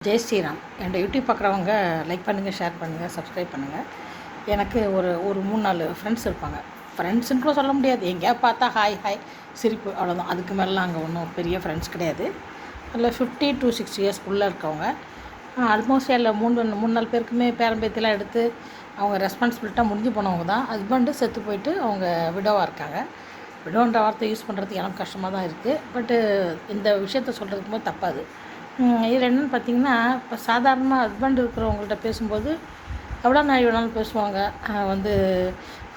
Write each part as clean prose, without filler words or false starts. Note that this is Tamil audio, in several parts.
ஜெய் ஸ்ரீராம். என்னோடய யூடியூப் பார்க்குறவங்க லைக் பண்ணுங்கள், ஷேர் பண்ணுங்கள், சப்ஸ்கிரைப் பண்ணுங்கள். எனக்கு ஒரு 3-4 ஃப்ரெண்ட்ஸ் இருப்பாங்க. ஃப்ரெண்ட்ஸுன்னு கூட சொல்ல முடியாது, எங்கேயா பார்த்தா ஹாய் சிரிப்பு, அவ்வளோதான். அதுக்கு மேலாம் அங்கே ஒன்றும் பெரிய ஃப்ரெண்ட்ஸ் கிடையாது. அதில் 50 to 60 இயர்ஸ்க்குள்ளே இருக்கவங்க. ஆல்மோஸ்ட் எல்லாம் 3-4 பேருக்குமே பேரம்பேத்திலாம் எடுத்து அவங்க ரெஸ்பான்சிபிலிட்டாக முடிஞ்சு போனவங்க தான். ஹஸ்பண்டு செத்து போயிட்டு அவங்க விடோவாக இருக்காங்க. விடோன்ற வார்த்தை யூஸ் பண்ணுறதுக்கு எனக்கு கஷ்டமாக தான் இருக்குது. பட்டு இந்த விஷயத்த சொல்கிறதுக்கு போது தப்பாது. இதில் என்னென்னு பார்த்தீங்கன்னா, இப்போ சாதாரணமாக ஹஸ்பண்ட் இருக்கிறவங்கள்ட்ட பேசும்போது எவ்வளோ நாள் வேணாலும் பேசுவாங்க.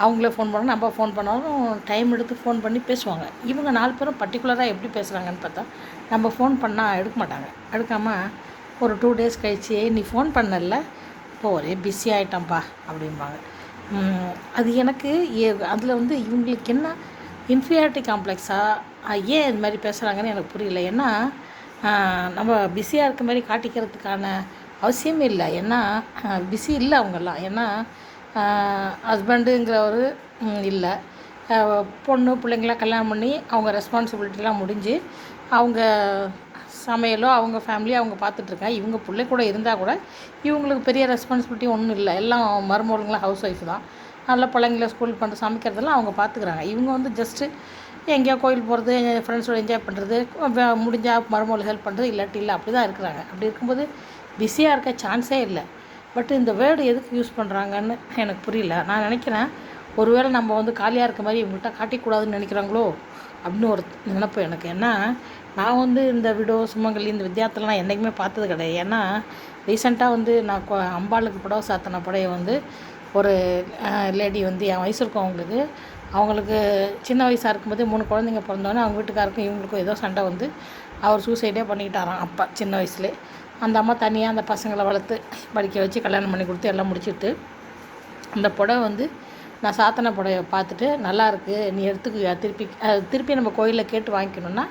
அவங்களே ஃபோன் பண்ணாலும் நம்ம ஃபோன் பண்ணாலும் டைம் எடுத்து ஃபோன் பண்ணி பேசுவாங்க. இவங்க 4 பேரும் பர்டிகுலராக எப்படி பேசுகிறாங்கன்னு பார்த்தா, நம்ம ஃபோன் பண்ணால் எடுக்க மாட்டாங்க. எடுக்காமல் ஒரு 2 days கழிச்சு, நீ ஃபோன் பண்ணல, இப்போ ஒரே பிஸி ஆகிட்டேன்ப்பா அப்படிம்பாங்க. அது எனக்கு அதில் இவங்களுக்கு என்ன இன்ஃபீரியாரிட்டி காம்ப்ளெக்ஸா, ஏன் இது மாதிரி பேசுகிறாங்கன்னு எனக்கு புரியல. ஏன்னா நம்ம பிஸியாக இருக்க மாதிரி காட்டிக்கிறதுக்கான அவசியமே இல்லை. ஏன்னா பிஸி இல்லை அவங்கெல்லாம். ஏன்னா ஹஸ்பண்டுங்கிறவர் இல்லை, பொண்ணு பிள்ளைங்களாம் கல்யாணம் பண்ணி அவங்க ரெஸ்பான்சிபிலிட்டிலாம் முடிஞ்சு அவங்க சமையலோ அவங்க ஃபேமிலியோ அவங்க பார்த்துட்ருக்காங்க. இவங்க பிள்ளை கூட இருந்தால் கூட இவங்களுக்கு பெரிய ரெஸ்பான்சிபிலிட்டி ஒன்றும் இல்லை. எல்லாம் மருமகளுங்களாம் ஹவுஸ் ஒய்ஃப் தான். நல்ல பிள்ளைங்கள ஸ்கூல் பண்ணுற சமைக்கிறதெல்லாம் அவங்க பார்த்துக்குறாங்க. இவங்க ஜஸ்ட்டு எங்கேயோ கோயில் போகிறது, ஃப்ரெண்ட்ஸோடு என்ஜாய் பண்ணுறது, முடிஞ்சால் மருமகளுக்கு ஹெல்ப் பண்ணுறது, இல்லாட்டி இல்லை, அப்படி தான் இருக்கிறாங்க. அப்படி இருக்கும்போது பிஸியாக இருக்க சான்ஸே இல்லை. பட் இந்த வேர்டு எதுக்கு யூஸ் பண்ணுறாங்கன்னு எனக்கு புரியல. நான் நினைக்கிறேன், ஒருவேளை நம்ம காலியாக இருக்க மாதிரி இவங்கள்ட்ட காட்டிக்கூடாதுன்னு நினைக்கிறாங்களோ அப்படின்னு ஒரு நினப்பு எனக்கு. ஏன்னா நான் இந்த விடோ சுமங்கலி இந்த வித்தியாசத்தெல்லாம் என்றைக்குமே பார்த்தது கிடையாது. ஏன்னா ரீசெண்டாக நான் அம்பாளுக்கு புடவை சாத்தின புடவை ஒரு லேடி என் வயசு இருக்கும் அவங்களுக்கு சின்ன வயசாக இருக்கும்போது 3 குழந்தைங்க பிறந்தோன்னே அவங்க வீட்டுக்காருக்கும் இவங்களுக்கும் ஏதோ சண்டை அவர் சூசைடே பண்ணிக்கிட்டாராம். அப்பா சின்ன வயசுலேயே அந்த அம்மா தனியாக அந்த பசங்களை வளர்த்து படிக்க வச்சு கல்யாணம் பண்ணி கொடுத்து எல்லாம் முடிச்சுட்டு, அந்த புடவை நான் சாத்தின புடவை பார்த்துட்டு நல்லாயிருக்கு, நீ எடுத்துக்க, திருப்பி நம்ம கோயிலில் கேட்டு வாங்கிக்கணுன்னா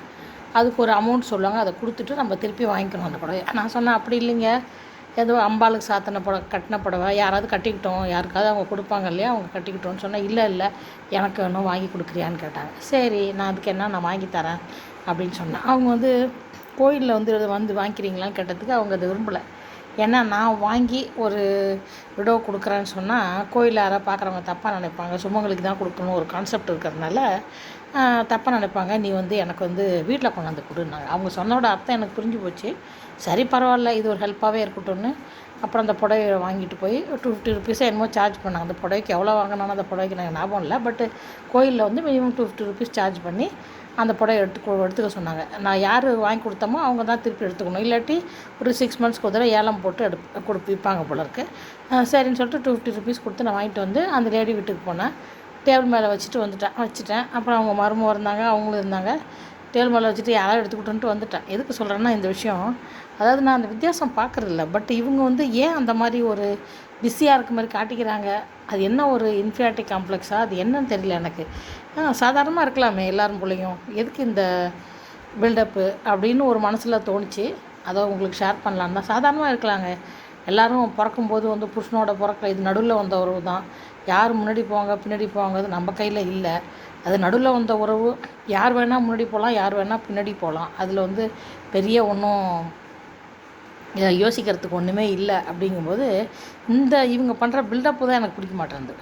அதுக்கு ஒரு அமௌண்ட் சொல்லுவாங்க, அதை கொடுத்துட்டு நம்ம திருப்பி வாங்கிக்கணும் அந்த புடவை. நான் சொன்னேன், அப்படி இல்லைங்க, ஏதோ அம்பாளுக்கு சாத்தின புடவை, கட்டின புடவை யாராவது கட்டிக்கிட்டோம், யாருக்காவது அவங்க கொடுப்பாங்க இல்லையா, அவங்க கட்டிக்கிட்டோன்னு சொன்னால், இல்லை எனக்கு வேணும், வாங்கி கொடுக்குறியான்னு கேட்டாங்க. சரி, நான் அதுக்கு என்ன, நான் வாங்கி தரேன் அப்படின்னு சொன்னேன். அவங்க கோயிலில் வாங்கிக்கிறீங்களான்னு கேட்டதுக்கு அவங்க அதை விரும்பலை. ஏன்னா நான் வாங்கி ஒரு விடோ கொடுக்குறேன்னு சொன்னால் கோயிலில் யாராவது பார்க்குறவங்க தப்பாக நினைப்பாங்க, சுமங்களுக்கு தான் கொடுக்கணும் ஒரு கான்செப்ட் இருக்கிறதுனால தப்பாக நினைப்பாங்க. நீ எனக்கு வீட்டில் கொண்டாந்து கொடுன்னாங்க. அவங்க சொன்னோட அர்த்தம் எனக்கு புரிஞ்சு போச்சு. சரி பரவாயில்ல, இது ஒரு ஹெல்ப்பாகவே இருக்கட்டும்னு அப்புறம் அந்த புடவையை வாங்கிட்டு போய் 250 rupees என்னமோ சார்ஜ் பண்ணாங்க. அந்த புடவைக்கு எவ்வளோ வாங்கினாலும் அந்த புடவைக்கு எனக்கு ஞாபகம் இல்லை. பட்டு கோயிலில் மினிமம் 250 rupees சார்ஜ் பண்ணி அந்த புடவை எடுத்துக்க சொன்னாங்க. நான் யார் வாங்கி கொடுத்தோமோ அவங்க தான் திருப்பி எடுத்துக்கணும், இல்லாட்டி ஒரு 6 monthsக்கு ஒரு தடவை ஏலம் போட்டு விற்பாங்க போல இருக்குது. சரின்னு சொல்லிட்டு 250 rupees கொடுத்து நான் வாங்கிட்டு அந்த லேடி வீட்டுக்கு போனேன். டேபிள் மேலே வச்சுட்டேன். அப்புறம் அவங்க மருமக இருந்தாங்க, அவங்களும் இருந்தாங்க. டேபிள் மேலே வச்சுட்டு யாராவது எடுத்துக்கிட்டோன்ட்டு வந்துட்டேன். எதுக்கு சொல்கிறேன்னா, இந்த விஷயம் நான் அந்த வித்தியாசம் பார்க்குறதில்ல. பட் இவங்க ஏன் அந்த மாதிரி ஒரு பிஸியாக இருக்க மாதிரி காட்டிக்கிறாங்க? அது என்ன ஒரு இன்ஃபீரியாரிட்டி காம்ப்ளெக்ஸா, அது என்னன்னு தெரியல எனக்கு. சாதாரணமாக இருக்கலாமே எல்லாரும் பிள்ளையும், எதுக்கு இந்த பில்டப்பு அப்படின்னு ஒரு மனசில் தோணுச்சு. அதை உங்களுக்கு ஷேர் பண்ணலான்னு தான். சாதாரணமாக இருக்கலாங்க. எல்லோரும் பிறக்கும்போது புருஷனோட பிறக்கிற இது நடுவில் வந்த உறவு தான். யார் முன்னாடி போவாங்க பின்னாடி போவாங்கிறது நம்ம கையில் இல்லை. அது நடுவில் வந்த உறவு, யார் வேணால் முன்னாடி போகலாம், யார் வேணால் பின்னாடி போகலாம். அதில் பெரிய ஒன்றும் யோசிக்கிறதுக்கு ஒன்றுமே இல்லை. அப்படிங்கும்போது இவங்க பண்ணுற பில்டப்பு தான் எனக்கு பிடிக்க மாட்டேங்குது.